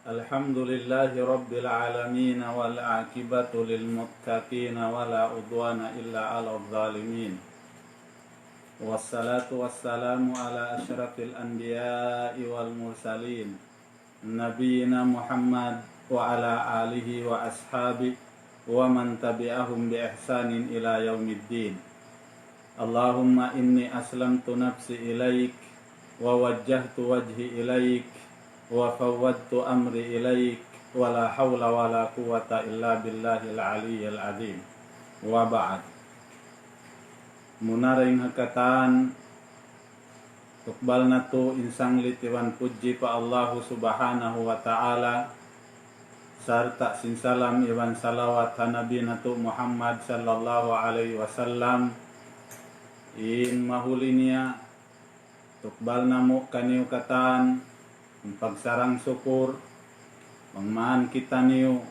Alhamdulillahi Rabbil Alamin wal aqibatu lil muttaqin wala udwana illa 'alal zalimin. Wassalatu wassalamu ala asyrafil anbiya'i wal mursalin nabiyina Muhammad wa ala alihi wa ashabihi wa man tabi'ahum bi ihsanin ila yaumiddin. Allahumma inni aslamtu nafsi ilaik wa wajjahtu wajhi ilaik wa fawwadtu amri ilaik wa la hawla wa la quwwata illa billahil aliyyil azim. Wa ba'd. Munaring hakatan tukbal natu insang litiwan puji pa Allahu subhanahu wa ta'ala sarta sinsalam iwan salawat Nabi natu Muhammad sallallahu alaihi wasallam in mahulinya tukbal namu kaniu katan pagsarang syukur mangmaan kita niu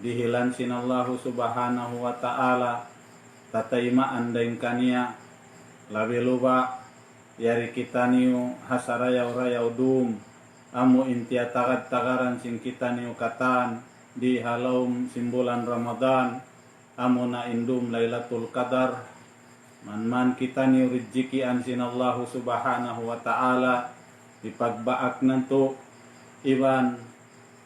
dihilan sinallahu subhanahu wa ta'ala tataima andaing kania labi luba yari kita niu hasarayaw rayaw dum amu intia tagad-tagaran sing kita niu katan di halaum simbulan Ramadan amu na indum Lailatul Qadar man kita niu rijikian sinallahu subhanahu wa ta'ala ipagbaak nanto iwan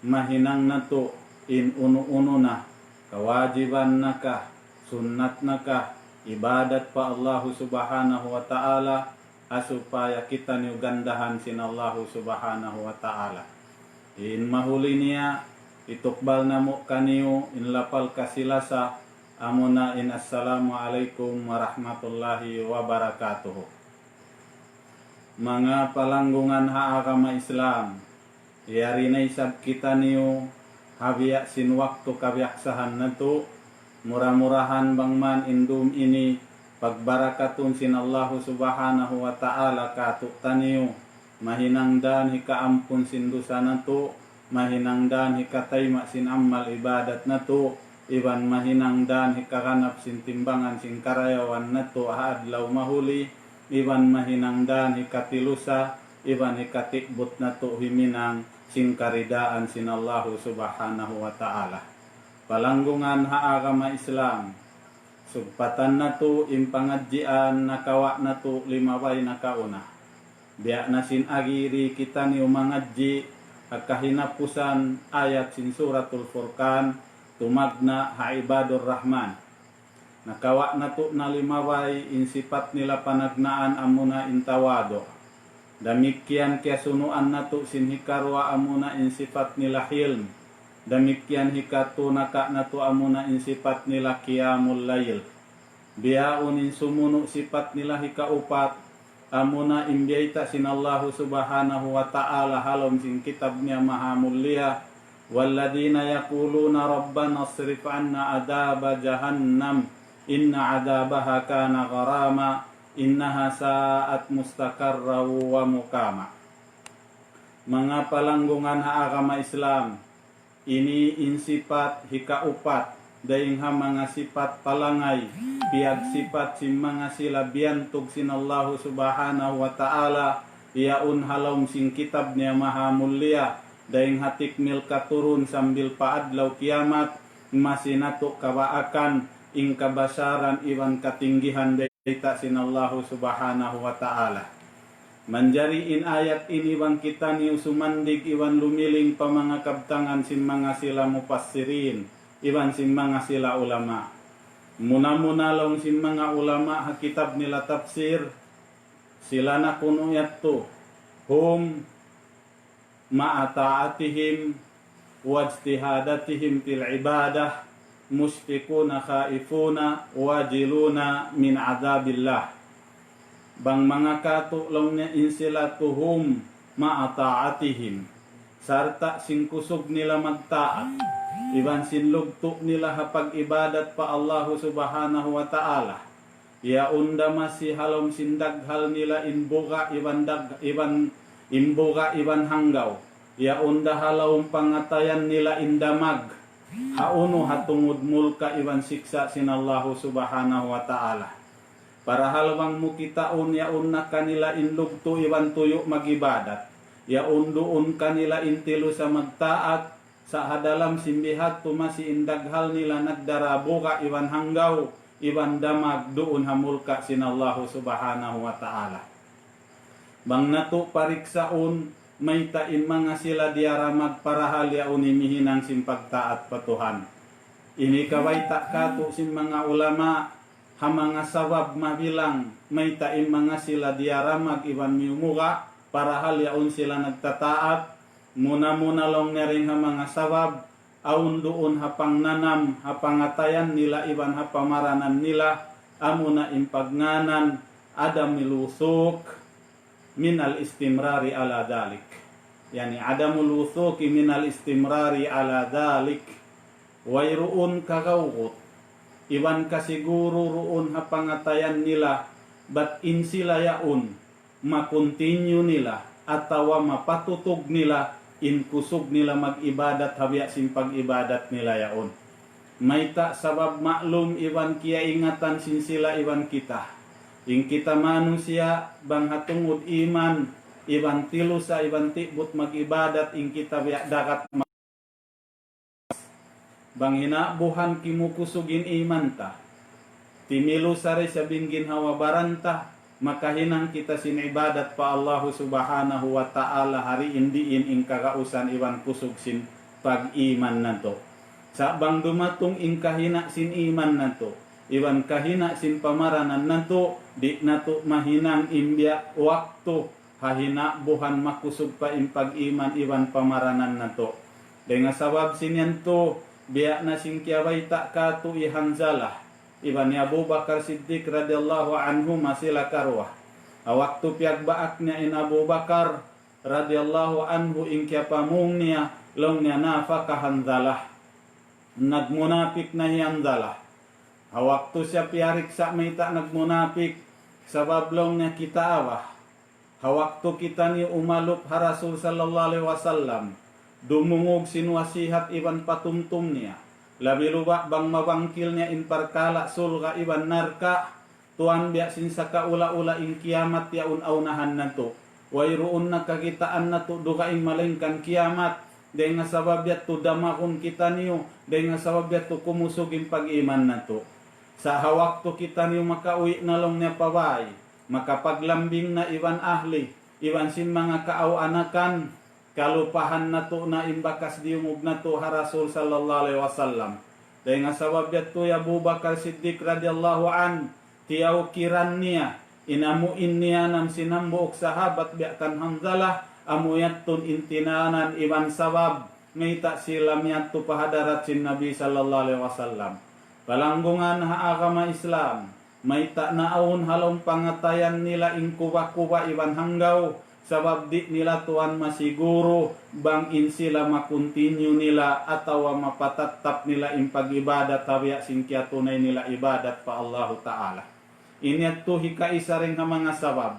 mahinang nanto in unu-unu na kawajiban naka sunnat naka ibadat pa Allahu subhanahu wa ta'ala asupaya kita niu gandahan sinallahu subhanahu wa ta'ala. In mahuli niya itukbal namu kaniu in lapal kasilasa amuna in assalamualaikum warahmatullahi wabarakatuh. Mga palanggungan haagama Islam yari na isab kita niu habiyak sin waktu kabiaksahan natu murah-murahan bangman indum ini pagbarakatun sinallahu subhanahu wa ta'ala katuk taniu mahinangdan hika ampun sin dosa natu mahinangdan hika tayma sin amal ibadat natu iban mahinangdan hika kanap sin timbangan sin karayawan natu adlaw mahuli iban mahinangdan hika tilusa iban hika tikbut natu himinang sin karidaan sinallahu subhanahu wa ta'ala. Palanggungan haagama Islam sugpatan natu impangadjian nakawa natu limaway nakauna biak nasin agiri kita ni umangadji akahinapusan ayat sin suratul Furqan tumagna haibadur rahman nakawa natu na limaway insifat nila panagnaan amuna intawado damikian kiasunuan natu sin hikarwa amuna insifat nila hilm demikian hikatu naka natu amuna insifat nila qiyamul lail biaun insumunu sifat nila hika upat amuna imbiaita sinallahu subhanahu wa ta'ala halom sin kitabnya maha mulia walladina yaquluna rabbana asrif anna adaba jahannam inna adabaha kana gharama innaha sa'at mustaqarra wa muqama. Mga palanggungan haagama Islam ini insifat hika upat daing ha mga sifat palangay piag sifat sin mga sila biantog sinallahu subhanahu wa ta'ala iaun halom sin kitab niya maha mulia daing hatikmil katurun sambil paadlaw kiamat masinato kawaakan ing kabasaran iwan katinggihan dayta sinallahu subhanahu wa ta'ala. Manjari in ayat ini bang kita niu sumandig iwan lumiling pa mga kabtangan sin mga sila mupassirin iwan sin mga sila ulama muna-muna long sin mga ulama hakitab nila tafsir sila na kuno yatto hum ma'ataatihim wajtihadatihim til ibadah mushfiquna khaifuna wajiluna min adabillah bang mga katulong niya insilatuhum ma'ataatihim sarta singkusog nila magtaat iban sinlugto nila hapag ibadat pa Allahu subhanahu wa ta'ala ya unda masi halom sindaghal nila inbuga iban imbuga iban hanggaw ya unda halawong pangatayan nila indamag hauno hatungod mulka iban siksa sinallahu subhanahu wa ta'ala para halawang mukitaon yaon na kanila inlugto iwan tuyo magibadat ya unduun kanila intilu sa magtaat sa hadalam simbihat tumasi indaghal nila nagdarabuka iwan hanggaw iwan damag doon hamulka sinallahu subhanahu wa ta'ala. Bang nato pariksaon may tain mga sila diara magparahal yaon imihinang simpagtaat patuhan. Ini kaway tak kato sin mga ulama ha mga sawab mabilang may tain mga sila diara mag iwan miumuga parahal yaon sila nagtataat. Muna-muna long nering ha mga sawab, aun doon hapang nanam, hapangatayan nila iban hapamaranan nila, amuna impagnanan, adam milusuk, minal istimrari ala dalik. Yani adamul wusuki minal istimrari ala dalik. Wayruun kagawgot, iban kasiguro ruun hapangatayan nila, bat insila yaun, makontinue nila, atawa mapatutog nila, inkusog nila mag-ibadat habya sin pag-ibadat nila yaon. Mayta sabab maklum iwan kiya ingatan sin sila iwan kita. Ing kita manusia bang hatungod iman iwan tilo sa iwan tibut mag-ibadat ing kita biya dakat bang hinabuhan kimukusugin iman ta. Timilo sari sa binggin hawa baranta makahinang kita sinibadat pa Allahu subhanahu wa ta'ala hari indiin ing kakausan iwan kusog sin pag-iman nato. Sa bang dumatong ing kahina sin iman nato, iwan kahina sin pamaranan nato, di nato mahinang imbya waktu hahina buhan makusog pa ing pag-iman iwan pamaranan nato. Dengan sabab sinyanto, biya na sing kiaway tak kato ihanzalah. Iban ni Abu Bakar Siddiq radhiyallahu anhu masila karwah. Waktu piag baak niya in Abu Bakar radhiyallahu anhu ing kya pamung niya long niya nafaka Hanzalah. Nagmunapik na Hanzalah. Waktu siya piarik sa mayta nagmunapik sabab long niya kita awah. Waktu kita ni umalup ha Rasul sallallahu alaihi wasallam dumungog sinwasihat iban patumtum niya. Labi luba bang mabangkil niya in parkala sulga iban narka tuan biya sin sa kaula-ula ing kiamat ya un-aunahan na to. Wayroon na kakitaan na to duka ing malingkan kiamat. Dahil nga sabab ya to damakon kita niyo. Dahil nga sabab ya to kumusugin pag-iman na to. Sa hawak to kita niyo makauwi na long niya paway. Makapaglambing na iwan ahli. Iwan sin mga kaaw-anakan. Kalupahan na to na imbakas diumog na to ha Rasul sallallahu alaihi wasallam. Dahil nga sabab yato ya Abu Bakar Siddiq radhiyallahu an, tiyaw kiran niya, inamuin niya ng sinambuok sahabat biakan Hanzalah, amuyatun intinanan iban sabab, ngita sila miyat to pahadarat sin Nabi sallallahu alaihi wasallam. Palanggungan ha agama Islam, may ta naawon halong pangatayan nila ing kuba-kuba iban hanggaw, sabab di nila tuan masiguro bang in sila makontinue nila atawa mapatatap nila in pag-ibadat tabiya singkya tunay nila ibadat pa Allahu Ta'ala. Inyat to hika isa rin ha mga sabab.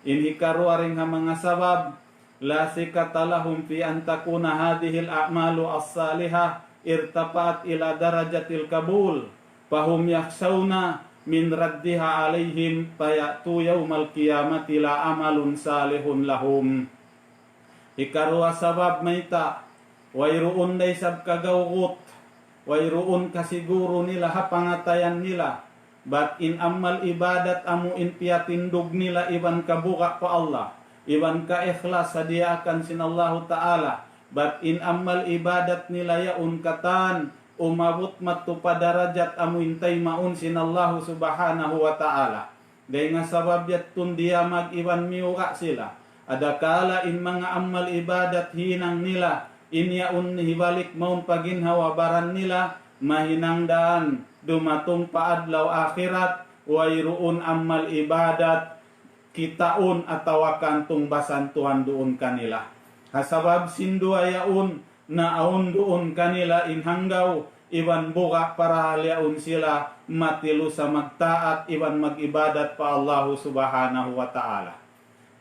In hikarua rin ha mga sabab la sikatalahum fi antakuna hadihil a'malu as-salihah irtapat ila darajatil kabul pahum yaksawna min raddiha alaihim payatu yaumal qiyamati la amalun salihun lahum. Ikarua sabab mayta wayruun day sab kagawgot wayruun kasiguro nila hapangatayan nila bat in amal ibadat amu in piatindog nila iban kabuka pa Allah iban ka ikhlas sadiakan sinallahu ta'ala bat in amal ibadat nila yaun katan umabot matu pa darajat amu intay maun sinallahu subhanahu wa ta'ala. Dahil nga sabab yatun dia mag-iwan miuka sila. Adakala in mga amal ibadat hinang nila, inyaun hibalik maun paginhawa baran nila, mahinangdaan dumatong paadlaw akhirat, wayruun amal ibadat, kitaun atawa kantong basantuhan doon kanila. Hasabab sindu ayaun, naon doon kanila inhanggaw iwan buka para haliaun sila matilu sa magtaat iwan magibadat pa Allahu subhanahu wa ta'ala.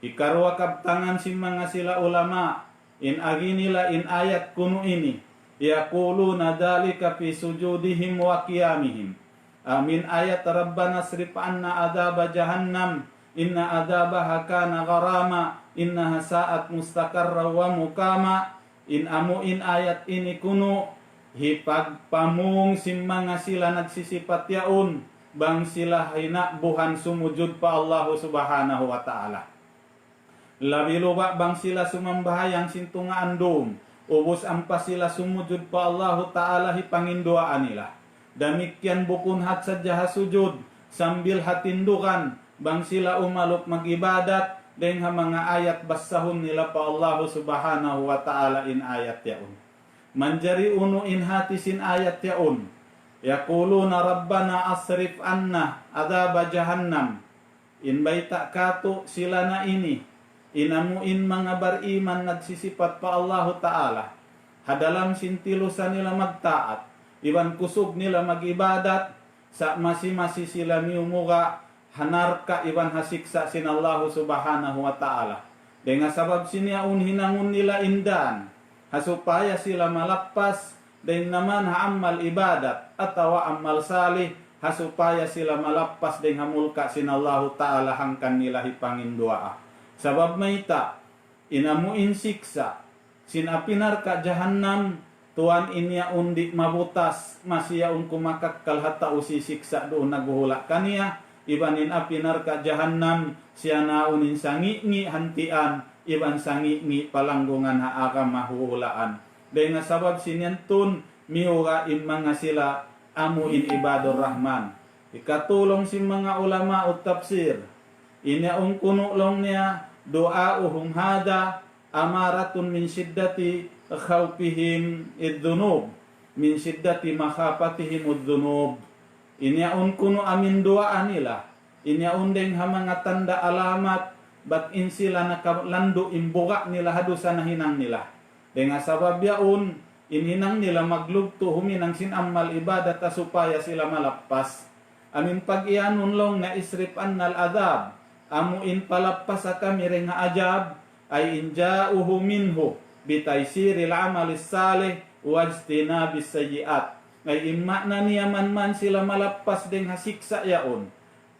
Ikarwa kabtangan si mga sila ulama in agi nila in ayat kuno ini yaquluna dalika fi sujudihim wa qiyamihim amin ayat rabbana srif anna adaba jahannam inna adabaha kana gharama innaha sa'at mustaqarra wa mukama. In amuin ayat ini kuno hipagpamung simmanga sila nagsisipat yaun bang sila hinakbuhan sumujud pa Allah subhanahu wa ta'ala. Labi luba bang sila sumambahayang sintunga andum ubus ampa sila sumujud pa Allah ta'ala hipangindoaan nila. Demikian bukunhat saja sujud sambil hatindukan bang sila umaluk magibadat dengan mga ayat basahun nila pa Allah subhanahu wa ta'ala in ayat yaun. Manjari unu in hati sin ayat yaun. Yaquluna rabbana asrif anna adaba jahannam. In baita kato sila na ini. Inamuin mga bariman nagsisipat pa Allah ta'ala. Hadalam sintilusan nila magtaat. Iwan kusog nila magibadat. Sa masi-masi sila miumuga. Hanarka iwan hasiksa sin Allah subhanahu wa ta'ala. Dengan sabab siniaun hinangun nila indan. Hasupaya sila malappas. Dan naman haamal ibadat. Atau amal salih. Hasupaya sila malappas dengan hamulka sin Allah ta'ala hangkan nila hipangin doa. Sabab maita. Inamuin siksa. Sinapinar ka jahannam. Tuan inya undi mabutas. Masih yaun kumakak kalhata usi siksa doon naguhulak kaniya. Ibanin apinar ka jahannam siya naunin sangi-ngi hantian iban sangi-ngi palanggungan haaka mahuhulaan. Dahil nga sabab sinyantun miura mga sila amuin ibadur rahman. Ikatulong si mga ulama o tafsir. Inaong kunulong niya doa uhum hada amaratun min siddati khawpihim iddunub. Min siddati makhafatihim iddunub. Inyaun kuno amin doaan nila. Inyaun deng mga tanda alamat bat in sila nakalandu imbuga nila hadusa na hinang nila. Dengan sabab yaun inhinang nila maglugto huminang sinamal ibadat supaya sila malappas. Amin pag ianun long na isrip annal adab. Amuin palappas sa kami ring ajab ay inja'uhu minhu bitaysiril amalis salih wajtinabis sayyiat. Ay imma na niyaman man sila malappas ding hasiksa yaon.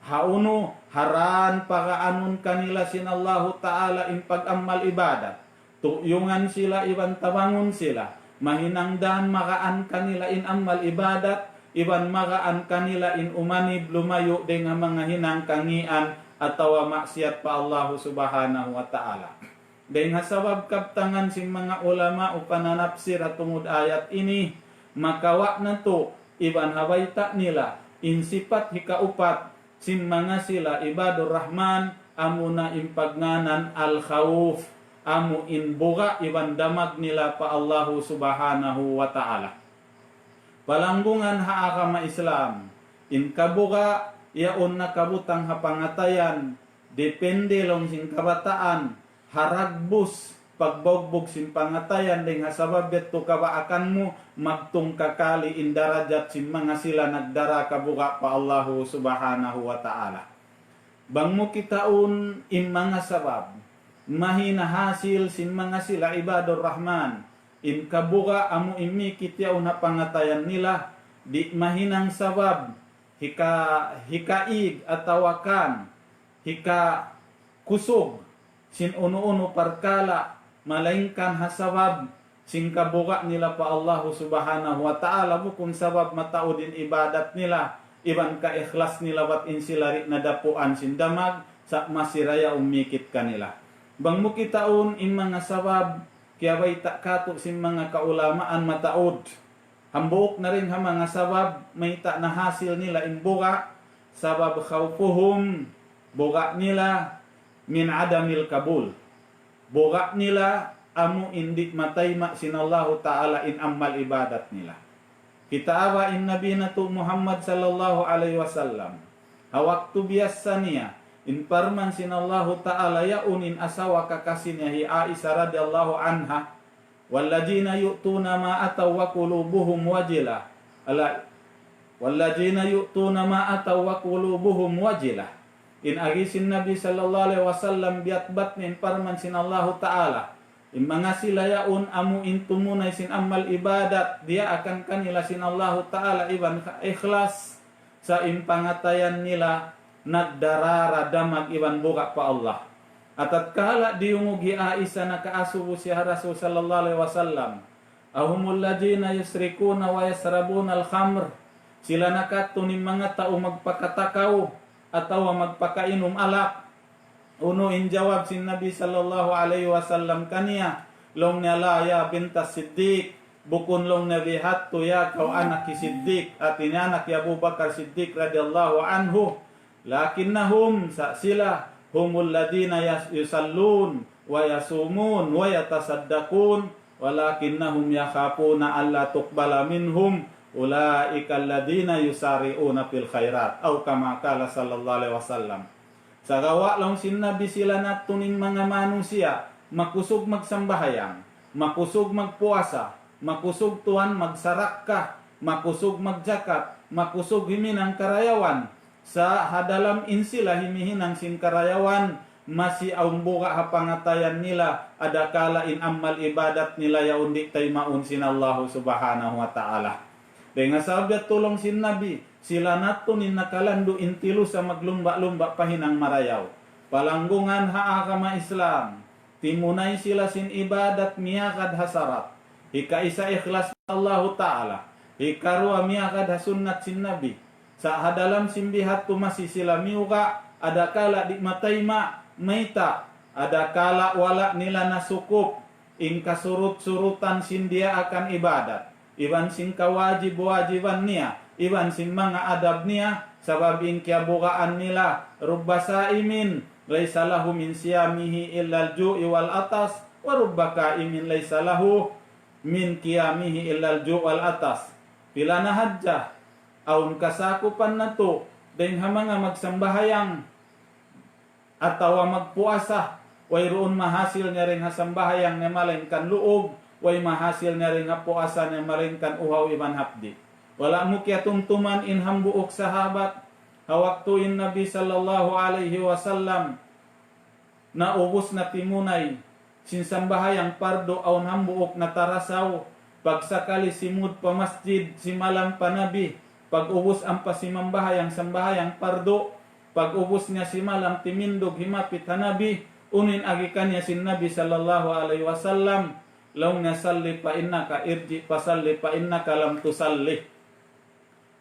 Hauno haran pagaanon kanila sin Allah ta'ala in pag-amal ibadat. Tuyungan sila iban tawangon sila. Mahinangdan makaan kanila in amal ibadat. Iban makaan kanila in umanib lumayo dengan mga hinang kangian atawa maksiat pa Allah subhanahu wa ta'ala. Dengan sabab kaptangan sing mga ulama o pananapsir at tungod ayat ini. Makawa na to, iban hawaita nila, insipat hikaupat, sin mga sila ibadur rahman, amu na impagnanan al-khawuf, amu inbuga, iban damag nila pa Allahu subhanahu wa ta'ala. Palanggungan haakama Islam, in kabuga, yaon na kabutang hapangatayan, depende long sin kabataan, haragbus, pagbogbog sin pangatayan ding hasabab beto kabaakan mo magtung kakali in darajat sin mga sila nagdara kabuka pa Allahu subhanahu wa ta'ala. Bang mo kitaun in mga sabab mahina hasil sin mga sila ibadur rahman in kabuka amo imikit yaw na pangatayan nila di mahinang sabab hikaig atawakan hika kusog sin uno-uno parkala malaingkan hasabab sing kabuka nila pa Allah subhanahu wa ta'ala bukun sabab mataudin ibadat nila iban ka ikhlas nila wat insilari na dapuan sindamag sa masiraya umikit kanila. Bang mo kitaon in mga sabab kaya bay kato sin mga kaulamaan mataod. Hambuok na rin ha mga sabab may na hasil nila in buka sabab khawfuhum buka nila min adamil kabul. Boga nila amu indi matayma sinallahu ta'ala in amal ibadat nila. Kita awa in nabi na to Muhammad sallallahu alaihi wasallam. Hawaktu biasa niya in parman sinallahu ta'ala yaun in asawa kakasinya hi Aisyah radhiyallahu anha. Walladzina yu'tuna ma ataw wa qulubuhum wajilah. Walladzina yu'tuna ma ataw wa qulubuhum wajilah. In agisin Nabi sallallahu alaihi wasallam biatbat min parman sin Allah ta'ala. In mga sila yaun amu intumunay sin amal ibadat. Dia akan kanila sin Allah ta'ala iban ikhlas sa impangatayan nila nagdarara damag iban buka pa Allah. Atat kala diungugi Aisyah na kaasubo siya Rasul sallallahu alaihi wasallam. Ahumul ladina yusrikuna wa yasrabuna al-khamr. Sila nakatunin mga tao magpakatakaw ataw magpakainom alak. Uno in jawab sin Nabi sallallahu alaihi wasallam kaniya, long niya ya bintas Siddiq, bukun long Nabi hatto ya kau anak ki Siddiq, at ini anak ya Abu Bakar Siddiq radhiyallahu anhu. Lakinnahum sa sila humul ladina yusallun wa yasumun wa yatasaddaqun walakinnahum yakhafuna alla tuqbala minhum ulaika alladina yusari'una fil khairat aw kama qala sallallahu alaihi wasallam. Sa gawa lang sin Nabi sila natuning mga manusia makusog magsambahayang, makusog magpuasa, makusog tuan magsarakka, makusog magzakat, makusog himinang karayawan. Sa hadalam insila himihinang sin karayawan masih aumbuka hapangatayan nila ada kala in amal ibadat nila ya undi tay maun sin Allah subhanahu wa ta'ala. Dengan sahabat tulong sin Nabi sila natunin nakalandu intilu sa maglumba-lumba pahinang marayaw. Palanggungan haagama Islam timunay sila sin ibadat miyakad hasarat. Hika isa ikhlas Allah ta'ala. Hikarua miyakad hasunnat sin Nabi. Sa hadalam simbihat tumasi sila miuka, ada kala di matayma maita, ada kala wala nila nasukup, ing kasurut-surutan sin dia akan ibadat. Iban sin kawajib-wajiban niya, iban sin mga adab niya, sabab ing kiabukaan nila, rubba saimin, laysa lahu min siyamihi illal ju'i wal atas, wa rubba kaimin laysa lahu min qiyamihi illal ju' wal atas. Pila na hajjah, aun kasakupan na to, dahil mga magsambahayang atawa magpuasa, way roon mahasil niya rin hasambahayang na malingkan luog, way mahasil niya rin puasa na malingkan uhaw iban hapdi. Wala mo kaya tumtuman in hambuok sahabat, hawaktuin Nabi sallallahu alaihi wasallam, na ubos na timunay, sinsambahayang pardo aun hambuok na tarasaw, pagsakali simud pa masjid, simalang pa Nabi, pag-ubos ang pasimambahayang sambahayang pardo, pag-ubos niya si malam timindog himapit hanabi, unin agikan niya si Nabi sallallahu alaihi wasallam, laung niya salli pa innaka irji pasalli pa innaka lam tusalli.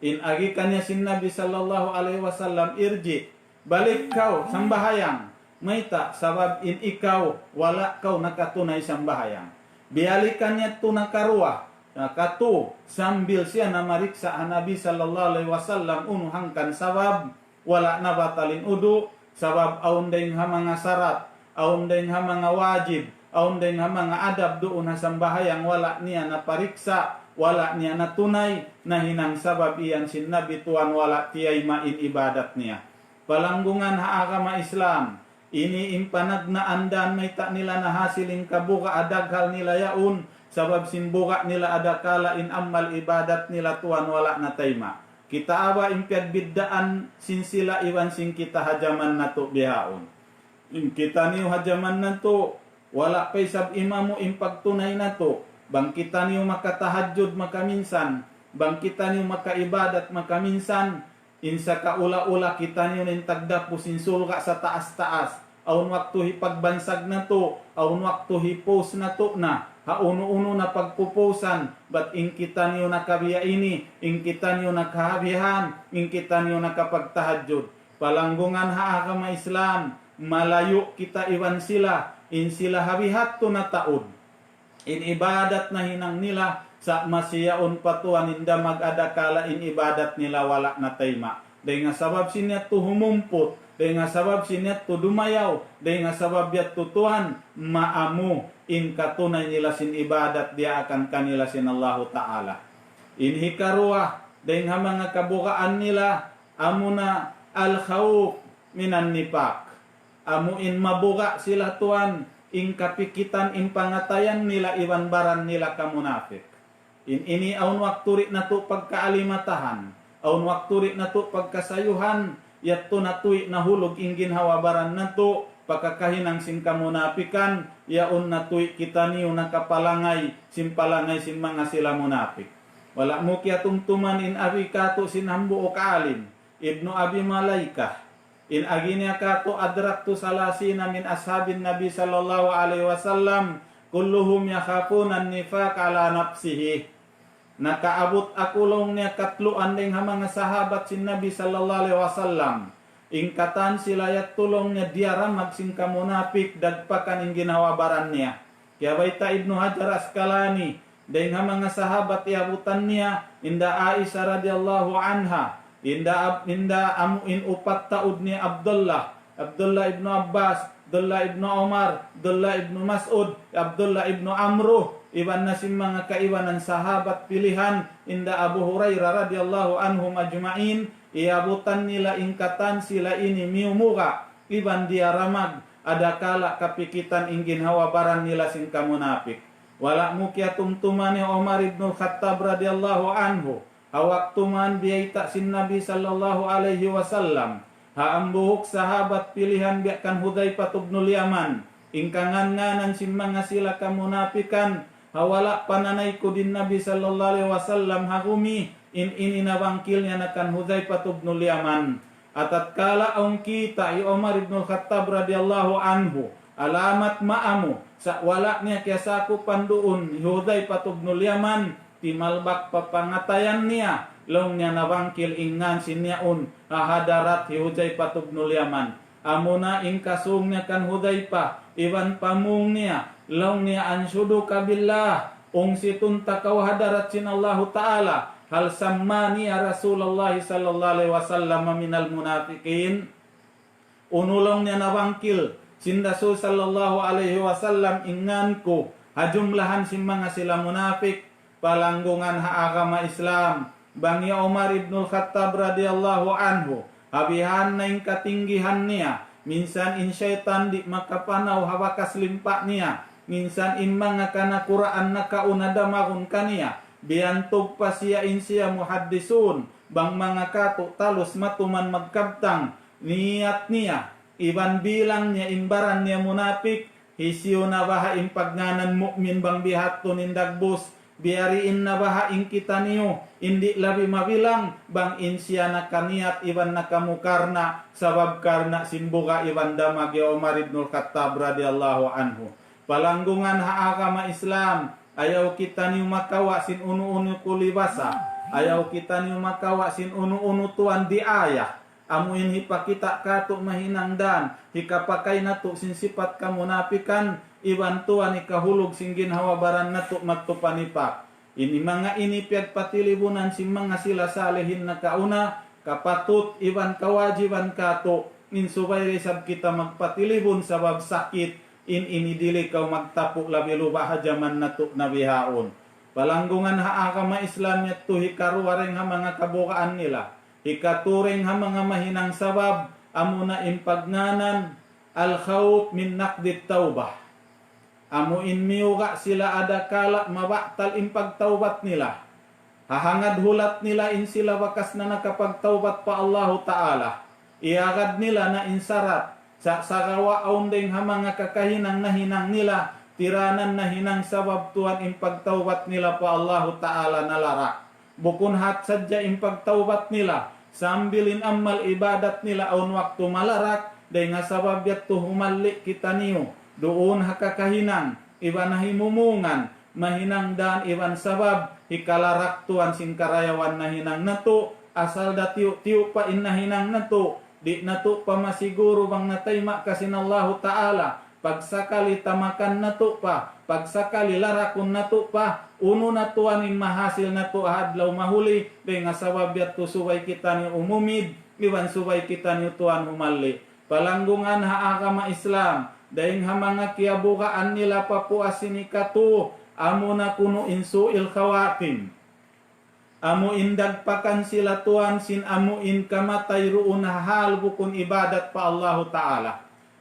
In agikan niya si Nabi sallallahu alaihi wasallam irji, balik kau sambahayang, maita sabab in ikaw wala kau nakatunay sambahayang. Bialikan niya tu nakaruah, katu sambil siya namariksa Nabi sallallahu alaihi wasallam unuhangkan sabab wala nabatalin udu sabab aun deng mga sarat, aun deng mga wajib, aun deng mga adab doon hasambahayang wala niya napariksa, wala niya natunay na hinang sabab iyan sin Nabi tuan wala tiyay main ibadat niya. Palanggungan haagama Islam ini impanag na andan may ta nila nahasiling kabuka adaghal nila yaun sabab simbuka nila ada kala in amal ibadat nila tuan wala na tayma. Kita awa impiad biddaan sin sila iwan sin kita hajaman na to bihaon. Kita niyo hajaman na to, wala pay sab imamu impagtunay na to. Bang kita niyo makatahajud makaminsan, bang kita niyo makaibadat makaminsan, insa kaula-ula kita niyo nintagda po sin sulka sa taas-taas. Aun waktu hipagbansag na to, aun waktu hipos na to na, hauno-uno na pagpupusan, bat ing kita niyo nakabiya ini, ing kita niyo nakahabihan, ing kita niyo nakapagtahajud. Palanggungan haagama Islam, malayo kita iwan sila, in sila habihat to na taon. In ibadat na hinang nila, sa masiyaon patuan inda mag-adakala in ibadat nila wala na tayma. Dahil nga sabab sinya to humumpot, dahil nga sabab sinya to dumayaw, dahil nga sabab yat tutuhan, maamu in katunay nila sin ibadat dia akan kanila sin Allah Ta'ala. In hikarua, dahil nga mga kabukaan nila, amu na al-khawf minan nipak. Amu in mabuka sila tuan, in kapikitan in pangatayan nila iwan baran nila kamunafik. In ini aun wakturik na to pagkaalimatahan, aun wakturik na to pagkasayuhan, yatto natui nahulog ingin hawabaran na to, pagkakahinang sin kamunapikan, yaun natui kita niyo nakapalangay, simpalangay sin mga sila munapik. Wala mo kaya tumtuman in abi kato sin hambu o kaalim, ibnu abi malaikah, in aginya kato adraktu salasina min ashabin Nabi sallallahu alaihi wasallam kulluhum yakhafunan nifaq ala nafsihi. Nakaabot ako long niya katluan ding mga sahabat sin Nabi sallallahu alaihi wasallam. Ingkatan sila yat tulong niya diaramag sin kamunapik dagpakan ing ginawabaran niya. Kaya baita Ibnu Hajar Asqalani ding mga sahabat iabutan niya inda Aisyah radhiyallahu anha, inda amuin upat taud ni Abdullah ibnu Abbas, Abdullah ibnu Umar, Abdullah ibnu Mas'ud, Abdullah ibnu Amru, iban na si mga kaiwanan sahabat pilihan inda Abu Hurairah radhiyallahu anhu majma'in, iabutan nila ingkatan sila ini miumuga iban dia ramag ada kala kapikitan ingin hawabaran nila sin kamunapik. Wala mukya tumtumani Umar ibn Khattab radhiyallahu anhu hawak tuman biyaita sin Nabi sallallahu alaihi wasallam haambuhuk sahabat pilihan biakan Hudzaifah bin Yaman ingkangan nganan sin mga sila kamunapikan hawala pananay ko din Nabi sallallahu alaihi wasallam hagumi in inabangkilnya nakan Hudzaifah bin Yaman atat kala ang kita Umar ibn Khattab radhiyallahu anhu alamat maamu sa wala niya kaya saku panduun Hudzaifah bin Yaman timalbak papangatayan niya long niya nabangkil ingan sinyaun hahadarat Hudzaifah bin Yaman amuna ing kasung niya kan Hudzaifah iwan pamung niya long niya ansyudu kabillah ung situn takaw hadarat sin Allah Ta'ala hal sammani ya Rasulullah sallallahu alaihi wasallam minal munafiqin unulong niya nabangkil sin Rasul sallallahu alaihi wasallam inganku hajumlahan sin mga sila munafik palanggungan agama Islam bangi Umar ibn Khattab radhiyallahu anhu habihan na yung katinggihan niya minsan in syaitan di makapanaw hawakas limpa niya minsan in mga kanakuraan na kaunadamakon kaniya biantog pa siya in siya muhaddisun bang mga kato talos matuman magkabtang niyat niya iban bilang niya imbaran niya munapik hisiyo na baha impagnanan mukmin bang bihato nindagbos biariin na baha in kita niyo indi labi mabilang bang insya na kaniyat iban nakamukarna sabab karna simbuga iban damag ya Umar ibn Khattab radhiyallahu anhu palanggungan agama Islam ayaw kita niyo makawa sin unu-unu kulibasa ayaw kita niyo makawa sin unu-unu tuan di ayah amuin hipakita kato mahinangdan hikapakay nato sin sifat kamunapikan iban tuan ikahulog sin ginhawabaran nato matupanipak ini mga ini pagpatilibunan sin mga sila salihin na kauna kapatut iban kawajiban kato insubay resab kita magpatilibun sabab sakit ini dili kaw magtapo labi lubah jaman nato nabihaon palanggungan agama Islam yato hikaruwareng ha mga kabukaan nila ikaturing ha mga mahinang sabab amuna impagnanan al-khawf min naqdit taubah amu inmiuga sila ada kala mabaktal impagtaubat nila hahangad hulat nila in sila wakas na nakapagtaubat pa Allah Ta'ala iagad nila na insarat sa sagawa aundeng ha mga kakahinang nahinang nila tiranan nahinang sabab tuan impagtaubat nila pa Allah Ta'ala nalarak bukun hat sadya impagtaubat nila sambilin amal ibadat nila aun waktu malarak day nga sabab yato humali kita niyo doon hakakahinang iban nahimumungan mahinang dan iban sabab hikalarak tuan sin karayawan nahinang nato asal datiyo pa in nahinang nato di nato pa masiguro bang natayma kasin Allah Ta'ala pagsakali tamakan nato pa pagsakali larakon nato pa uno natuan in mahasil nato hadlaw mahuli day nga sabab yato subay kita ni umumid iban subay kita ni tuan humali palanggungan agama Islam dahing ha mga kiyabukaan nila papuasin ikatu amo na kuno insuil khawatim amo indagpakan sila tuan sin amo in kamatay ruun hal bukun ibadat pa Allah Ta'ala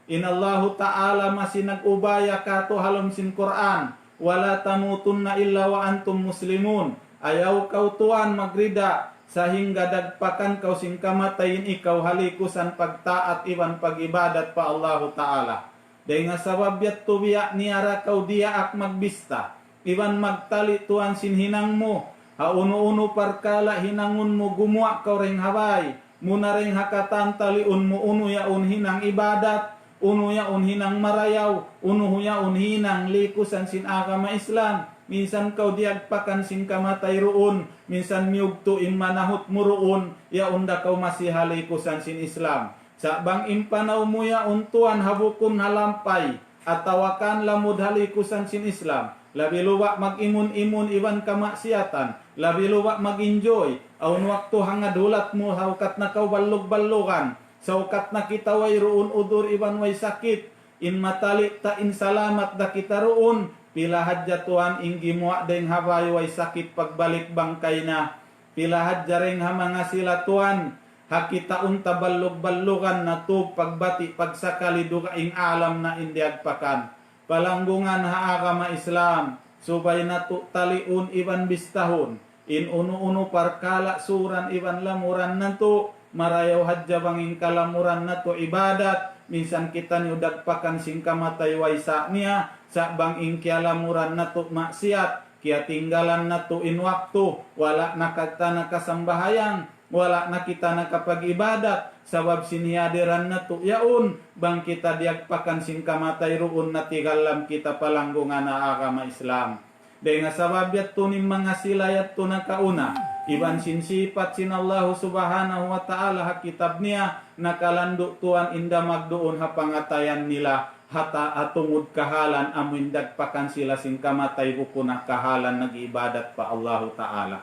in Allah Ta'ala masinag-ubaya kato halom sin Quran wala tamutunna illa wa antum muslimun ayaw kau tuan magrida sahingga dagpakan kau sin kamatayin ikaw halikusan pagtaat iban pagibadat pa Allah Ta'ala dahil nga sabab yato biya niyara kau dia ak magbista iban magtali tuan sin hinang mo hauno-uno parkala hinangun mo gumuak kau ring habay munaring hakatan taliun mo uno yaun hinang ibadat, uno yaun hinang marayaw, uno yaun hinang likusan sin agama Islam. Minsan kau diagpakan sin kamatay roon, minsan miyugto in manahot mo roon, yaun da kau masih halikusan sin Islam. Sa bang impanaw mo yaun tuan habukun halampay, at tawakan lamud halikusan sin Islam. Labi luwa mag-imun-imun iwan kamaksiatan, labi luwa mag-enjoy, aun waktu hangad hulat mo haukat na kau ballog-ballogan, saukat na kita way roon udur iwan way sakit, in matali ta in salamat da kita roon, pila hadya tuan inggi mua deng habay way sakit pagbalik bangkay na, pila hadya ring ha mga sila tuan, hakita unta ballog-ballogan na tub pagbati pagsakali duga ing alam na indiagpakan. Palanggungan ha agama Islam, subay na tu taliun iban bistahon, in uno-uno parkala suran iban lamuran na tu, marayaw hadya banging kalamuran na tu ibadat, minsan kita niudagpakan sing kamatay waysa niya, sa banging kialamuran na tu maksiat, kia tinggalan na tu in waktu, wala nakata nakasambahayang, wala na kita nakapag-ibadat, sabab sinihadiran na tu yaun, bang kita diagpakan sing kamatay roon na tigalam kita palanggungan na agama Islam. Dahil nga sabab yat tunim mga silayat tu na kauna, iban sin sifat sin Allah subhanahu wa ta'ala hakitab niya, nakalanduk tuan inda magdoon ha pangatayan nila, hata atungod kahalan amin dagpakan sila sing kamatay bukunah kahalan nag-ibadat pa Allah ta'ala.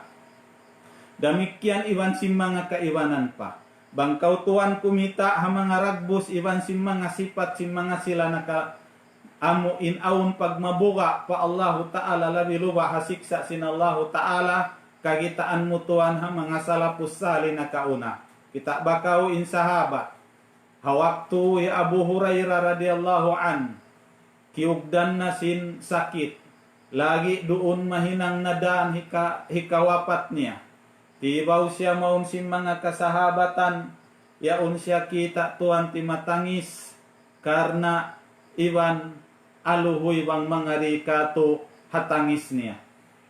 Damikian iwan sim mga kaiwanan pa. Bangkaw tuan kumita ha mga ragbos iwan sim mga sifat sim mga sila naka amo in aun pagmabuga pa Allah Ta'ala labi luba hasiksa sin Allah Ta'ala kagitaan mo tuan ha mga salapus sali na kauna. Kita bakaw in sahabat. Hawaktu ya Abu Hurairah radhiyallahu an kiugdan na sin sakit. Lagi doon mahinang nadaan hikawapat niya. Tibaw siya maun sin mga kasahabatan, yaun siya kita tuan timatangis, karena iwan aluhoy bang mga rikato hatangis niya.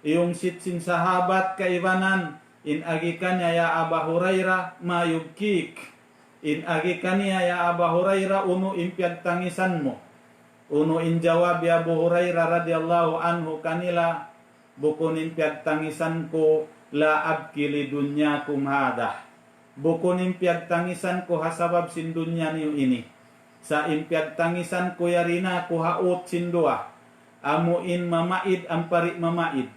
Iyong sitsin sahabat kaiwanan, in agikan niya ya Aba Hurairah mayugkik, in agikan niya ya Aba Hurairah uno impiag tangisan mo. Uno in jawab ya Abu Hurairah radhiyallahu anhu kanila, bukunin piag tangisan ko, la abkili dunya kumhada. Bukun impiag tangisan ko hasabab sin dunya niyo ini. Sa impiag tangisan ko yarina ko haut sin dua. Amuin mamaid ang pari mamaid.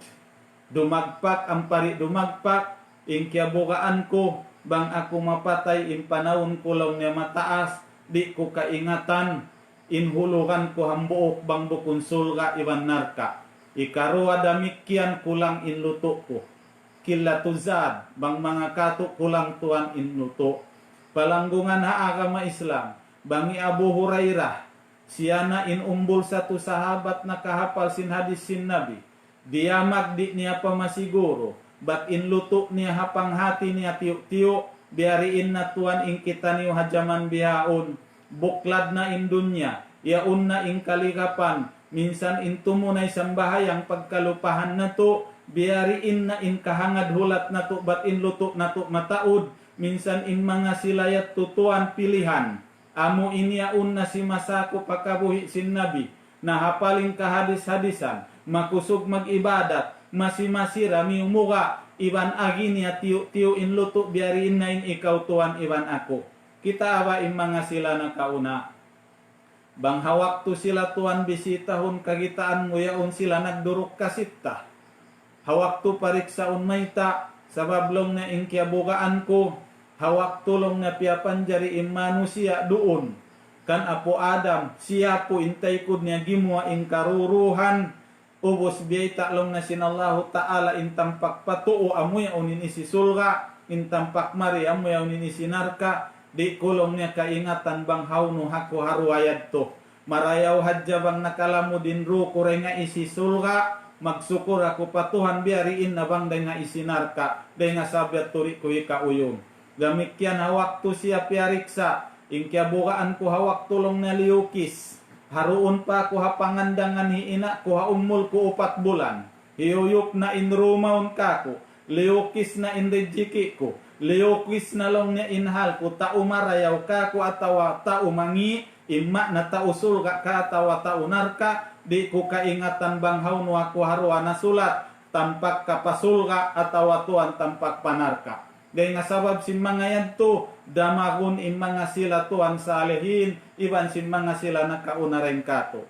Dumagpak ang pari dumagpak. Ingkiabugaan ko bang ako mapatay in panahon ko lang niya mataas. Di ko kaingatan. Inhulugan ko hambuok bang bukun sulga iwan narka. Ikaruwa damikian kulang inluto ko. Kilatuzad, bang mga kato kulang tuan inluto. Palanggungan ha agama Islam, bangi Abu Hurairah, siya na inumbol sa tu sahabat na kahapal sin hadis sin Nabi. Dia magdi niya pa masiguro, bat inluto niya hapang hati niya tiyo-tiyo, biariin na tuan ing kita niyo hajaman bihaon, buklad na in dunya, yaun na ing kalikapan, minsan intumunay sambahayang pagkalupahan na to, biariin na in kahangad hulat na to bat in luto na to mataud, minsan in mga silayat tutuan pilihan. Amo iniaun na si masako pakabuhi sin Nabi, na hapaling kahadis-hadisan, makusog mag-ibadat, masimasira miumuga, iban agi niya tiyo in luto, biariin na in ikaw tuan iban ako. Kita awa in mga sila na kauna. Bang hawak to sila tuan bisitahon kagitaan mo yaon sila nagdurok kasita. Hawak to pariksaon mayta, sabablong na ingkiabugaan ko, hawak tulong na piapan jari in manusia doon. Kan Apo Adam, siya po intay ko niya gimwa in karuruhan, ubos biyay taklong na sinallahu ta'ala in tampak patuo, amoy unin isisulga, in tampak mari, amoy unin isinarka, di kulong niya kaingatan bang hawno hako haruayad to. Marayaw hadya bang nakalamu din ru kure nga isisulga, magsukur ako patuhan biariin na bang day nga isinarka, day nga sabiat turi ko ikauyong. Gamikyan hawak to siya piariksa, ingkiabukaan ko hawak tulong na liukis, haruon pa ko hapangandangan hiina ko haumul ko 4 bulan, hiyuyok na inrumaon ka ko, liukis na indejiki ko, liukwis na long niya inhal ku tau marayaw ka ku atawa tau mangi imma na tausul ka atawa tau narka di ku kaingatan banghaw nuwa ku harwa na sulat tampak kapasul ka atawa tuan tampak panarka. Gaya nga sabab sin mga yan to damagun in mga sila tuan salihin iban sin mga sila nakaunareng kato.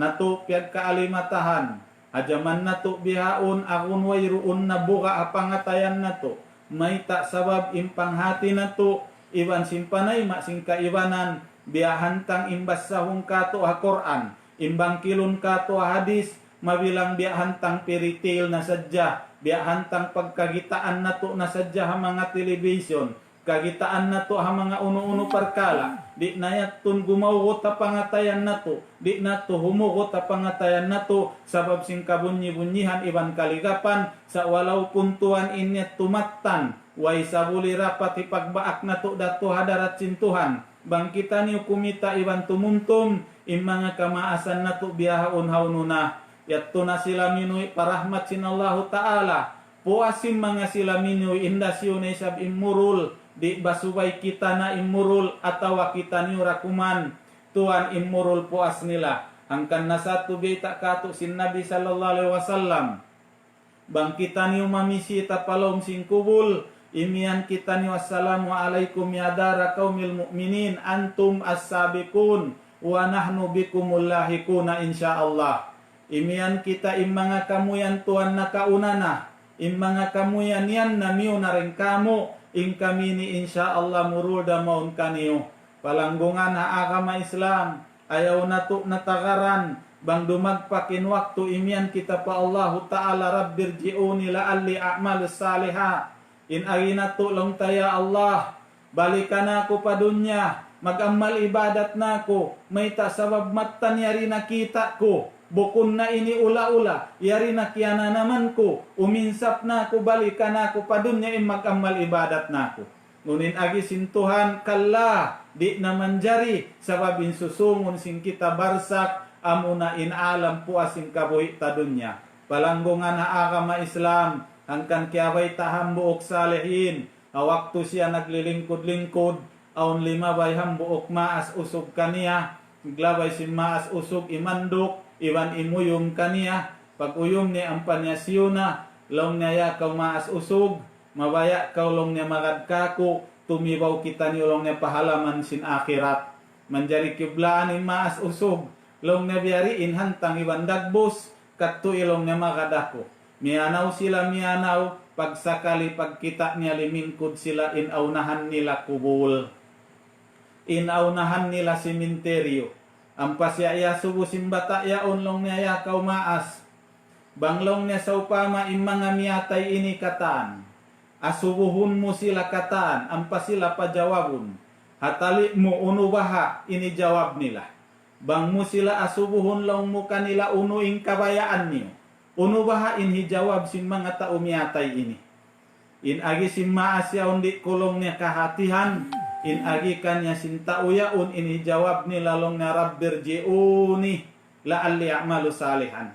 Na to piag kaalimatahan hajaman na to bihaon akun wayruun na buka apangatayan na to may ta sabab impanghati na to iban sin panay masing kaibanan biyahantang imbas sa hong kato ha Quran imbang kilon kato ha hadis mabilang biyahantang fairytale na sadya biyahantang pagkagitaan na to na sadya ha mga television kagitaan na to ha mga uno-uno parkala di na yatun gumawot ta pangatayan na to di na to humugot ta pangatayan na to sabab sing kabunyi-bunyihan iban kaligapan sa walaw puntuan inyat tumattan way sabuli rapat ipagbaak na to dato hadarat sintuhan bangkita niyo kumita iban tumuntum in mga kamaasan na to biyahaon haununa yatto na sila minuy parahmat sinallahu ta'ala puasim mga sila minuy indasyon ay sab imurul di basubay kita na imurul atawa kita niyo rakuman tuan imurul puas nila hangkan nasa tubita kato sin Nabi sallallahu alaihi wasallam bang kita niyo mamisi tapalom sing kubul imian kita niyo assalamu alaikum ya dara qaumil mu'minin antum as-sabiqun wa nahnu bikumul lahiquna insyaallah. Imian kita imanga kamuyan tuan nakaunana imanga kamuyan yan namiyo na rin kamo ing kami ni insyaallah murulda maun kaniyo palanggungan na agama Islam ayaw na to natagaran bang dumagpakin waktu imian kita pa Allahu ta'ala rabbirji'uni la'alli a'mal saliha in agina to long taya Allah balikan ako pa dunya mag-amal ibadat na ako may tasabab matan yari nakita ko bukun na ini ula-ula, yari na kiyana naman ko, uminsap na ko, balikan na ko, padunya mag-amal ibadat na ko. Ngunin agi sintuhan, kalla, di naman jari, sababin susungon sing kita barsak, amuna in alam po asing kabuhi tadunya. Palanggungan na agama Islam, hangkan kiabay taham buok salihin, waktu siya naglilingkod-lingkod, aun lima bay hambuok maas usog kaniya, glabay si maas usog imandok, iwan imuyum kaniya pag uyum ni ang panyasyuna long niya kau maas usog mabaya kau long niya magadkako tumibaw kita ni long niya pahalaman sin akhirat manjari kiblaan ni maas usog long niya biyari inhantang iwan dagbos katto ilong niya magadako mianaw sila mianaw pagsakali pagkita niya limingkod sila inaunahan nila kubul inaunahan nila simenteryo ang pasyaya subo simbata ya unlong niya ya kaumaas banglong niya sa upama imanga miyatay ini kataan asubuhun mo sila kataan ang pasila pajawabun hatali mo unubaha ini jawab nila bang mo sila asubuhun long mo kanila unuing kabayaan niyo unubaha inhi jawab sin mga tao miyatay ini in agi sin maas ya undi kulong niya kahatihan in agi kanya sinta uyaun ini jawab ni lalong na rabbirji'uni la'alli a'malu salihan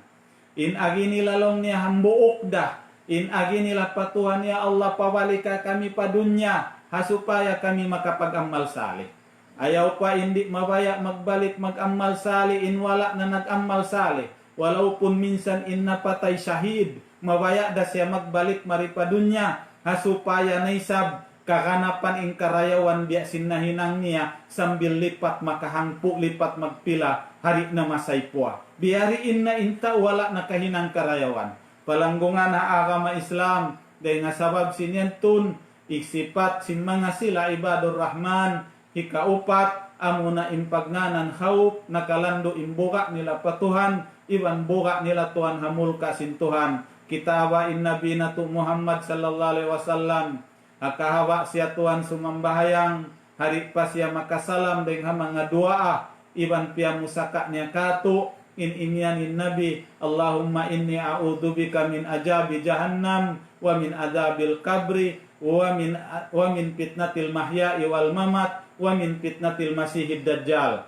in agi ni lalong niya hambuok dah in agi nila patuhan ya Allah pawalika kami pa dunya hasupaya kami makapag-amal salih ayaw pa hindi mabaya magbalik mag-amal salih in wala na nag-amal salih walaupun minsan in napatay syahid mabaya da siya magbalik maripa dunya hasupaya naisab kakanapan ing karayawan biya sinahinang niya sambil lipat makahangpu lipat magpila hari na masaypua biyariin na inta wala na kahinang karayawan palanggungan na agama Islam dahil nga sabab sinyentun iksipat sin mga sila ibadur rahman hikaupat amuna impagnanan haup nakalando imbuka nila patuhan iban buka nila tuhan hamulka sintuhan kitawain nabi na tu Muhammad sallallahu alaihi wasallam akahawa siya tuan sumambahayang hari pa siya makasalam dengan mga doa iban pia musaka niya kato in imyanin nabi Allahumma inni a'udzubika min ajabi jahannam wa min adzabil kabri wa min fitnatil mahya'i wal mamat wa min fitnatil masihid dajjal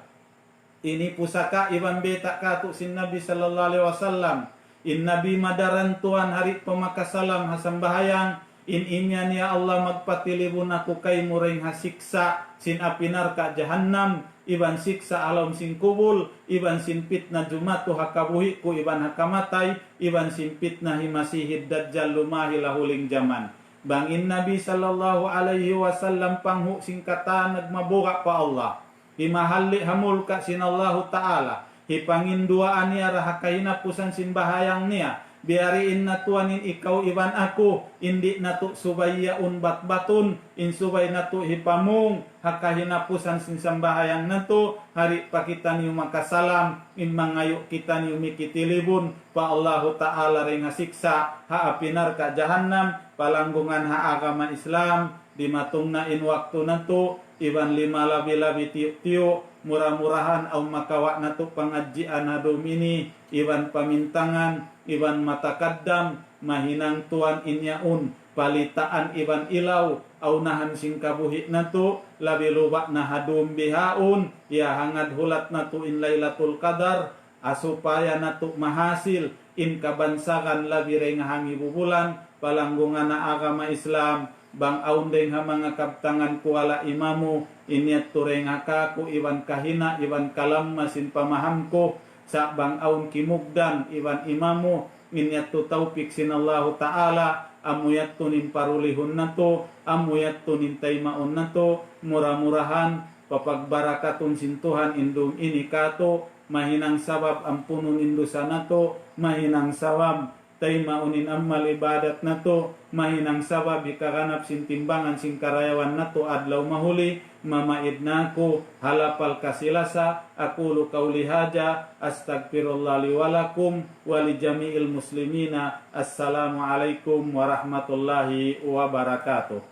ini pusaka iban beta kato sin nabi sallallahu alaihi wasallam in nabi madaran tuan hari pemakasalam hasambahayang inyan ya Allah magpatilibon ako kay muring hasiksa sin apinar ka jahannam iban siksa alam sin kubul iban sinpit na jumatu hakabuhi ko iban hakamatay iban sinpit na himasihid dajjal lumahi lahuling zaman. Bangin Nabi sallallahu alaihi wasallam panghu singkata nagmabuka pa Allah himahali hamul ka sin Allah Ta'ala hipanginduaan niya rahakaina pusan sin bahayang niya biariin na tuanin ikaw iban ako indi na to subayaun batbatun in subay na to hipamung hakahinapusan sin sambahayang na to hari pa kita niyo makasalam in mangayo kita niyo mikitilibun pa Allah Ta'ala ring hasiksa haapinar ka jahannam palanggungan ha agama Islam di matung na in waktu na to iban 5 labi-labi tiyo-tiyo murah-murahan au makawa na to pangadjian na domini iban pamintangan iban matakaddam mahinang tuan inyaun palitaan iban ilaw au nahan sing kabuhi na to labi lubak na hadum bihaun ya hangad hulat na to in Lailatul Qadar asupaya na to mahasil in kabansakan labi ring hangi bubulan palanggungan na agama Islam bang aundeng ha mga kaptangan kuala imamu inyat tureng hakaku iban kahina iban kalam masin pamaham ko sa bang aun kimugdan iban imamu inyat tu taupik sinallahu ta'ala amuyat tunin parulihun na to amuyat tunin taymaon na to murah-murahan papagbarakatun sintuhan indum ini kato mahinang sabab ampunun indusa na to mahinang sabab tay maunin amal ibadat na to mahinang sabab ikakanap sin timbangan sin karayawan na to adlaw mahuli mamaid na ko halapal kasilasa aqulu qawli hadza astaghfirullah li wa lakum wa li jami'il muslimina assalamu alaikum warahmatullahi wabarakatuh.